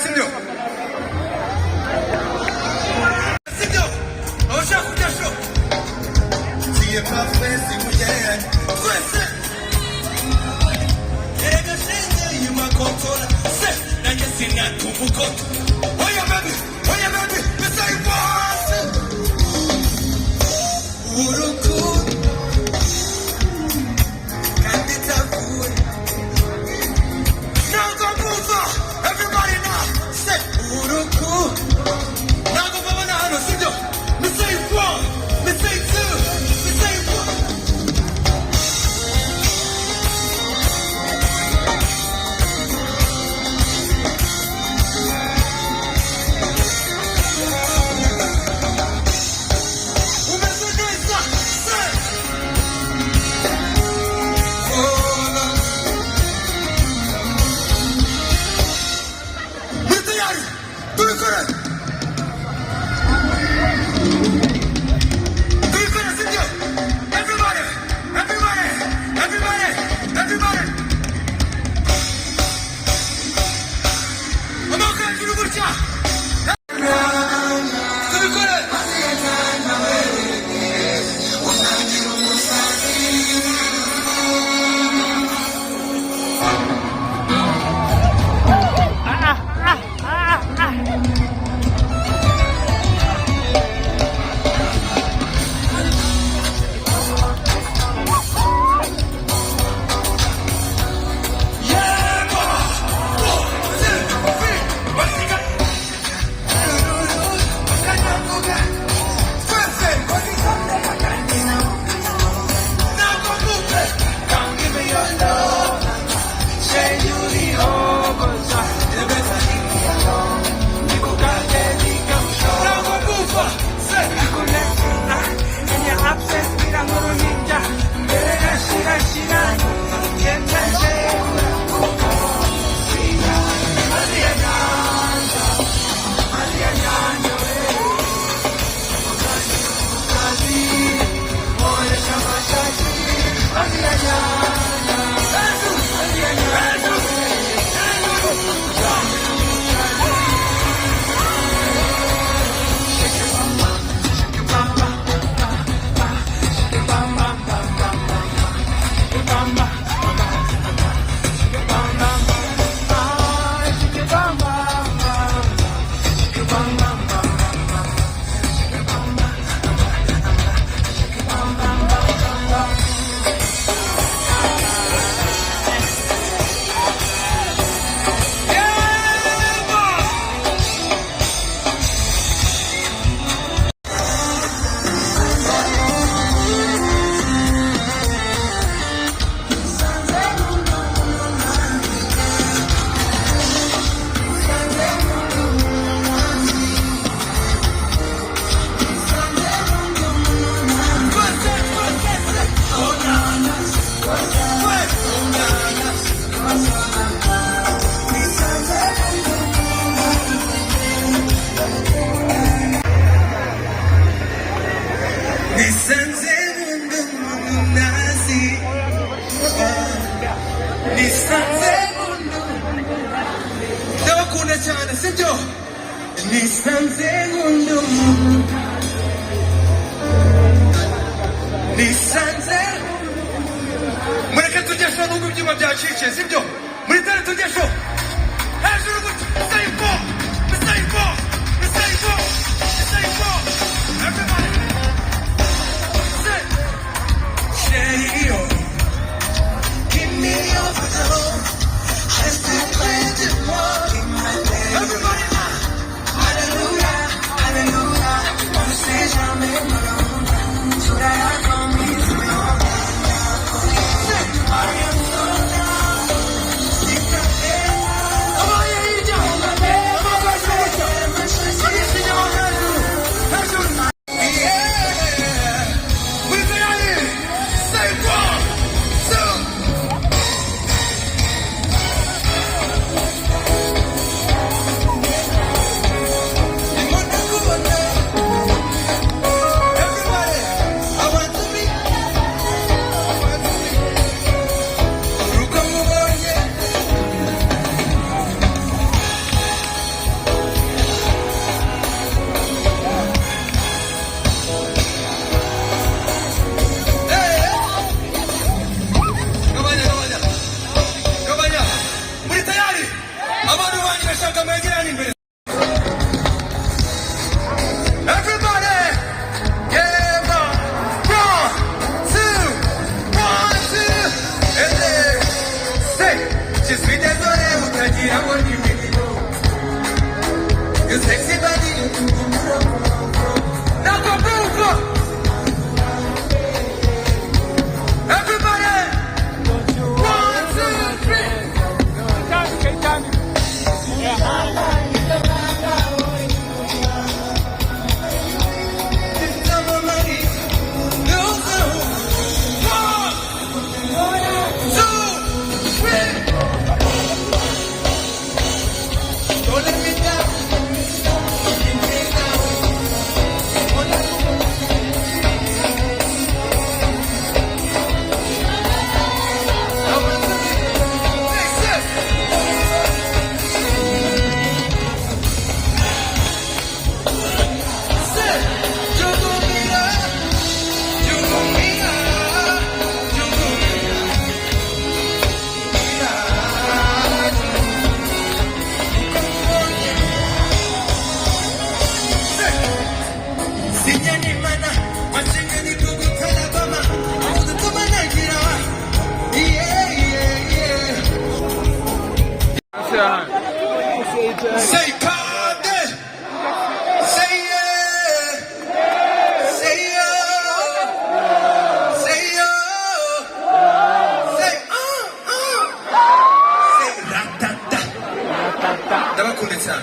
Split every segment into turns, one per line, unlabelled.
sibyo? Sibyo? Abashaka kujya show. Tiye profesi mujyanye. Twese. Erega shinge yuma kontola. Se, nanjye sinatumbukoto. Oya baby, Mr. Boss. Urukundo. Kandi tavuye. Everybody now, say Uruku. Now go for one hand, sibyo. Me say one, me say two, me say one.
cyane sibyo nisanze nkunda umuntu nisanze mureke tugesho nubwo ibyuma byacitse sibyo muri tare tugesho hejuru gutya sayifo sayifo sayifo sayifo everybody say Sheyo give me your love I still claim to walk in my way. Everybody now. Hallelujah, hallelujah. Wanna say jamais malone. So that I come into your life. I am so down.
Jamani nashaka majirani mbele. Everybody, yeah, 1, 2, 1, 2, and then say, je suis désolé, ou t'as dit à mon numéro. You sexy body, now go move. Everybody, 1, 2, 3. Say Kade, say yeah, say yeah, say yeah, say say ratata. Dava kulitsa.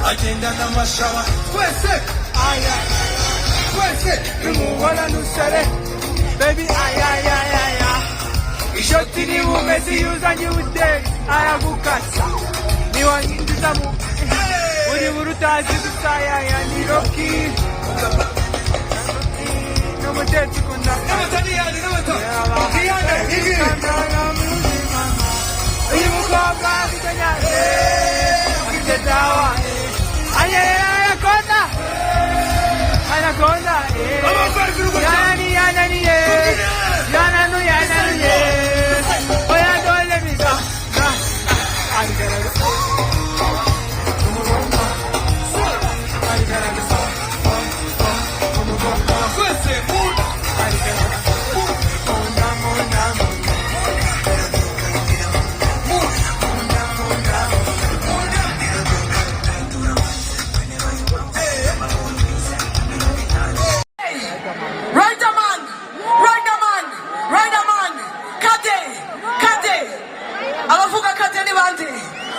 'Agenda n'amashawa twese aya twese nimubona nusare baby aya ishoti ni umezi yuzanye ude aragukasa niwanyinjiza mu uri burutazi gusaya ya niroki no mutetsi kunda n'abatani n'abatani uyu mukobwa bitanyane akitedawa Anaconda, Yani, Yananu, Oya, don't let me go.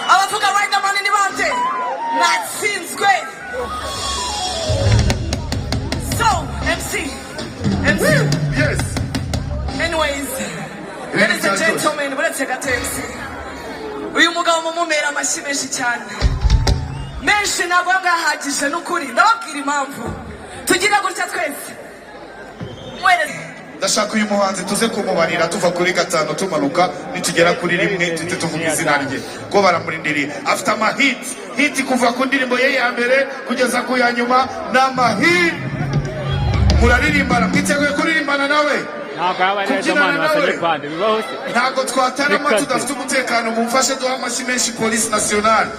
Abavuga Riderman ni bande. That seems great. So, MC.
Yes.
Anyways, ladies and gentlemen, let's take a taxi. Uyu mugabo mumumera amashi menshi cyane. Menshi ntabwo ngahagije n'ukuri. Ndababwira impamvu. Tugira gutya twese.
Ndashaka uyu muhanzi tuze kumubarira tuva kuri 5 tumanuka nitugera kuri 1 tute tuvuga izina rye ko baramurindiriye afite hit kuva ku ndirimbo ye ya mbere kugeza ku ya nyuma n'amahit muraririmbana mwiteguye kuririmbana nawe ntabwo twatarama tudafite umutekano mumfashe duha amashyi menshi Police Nationale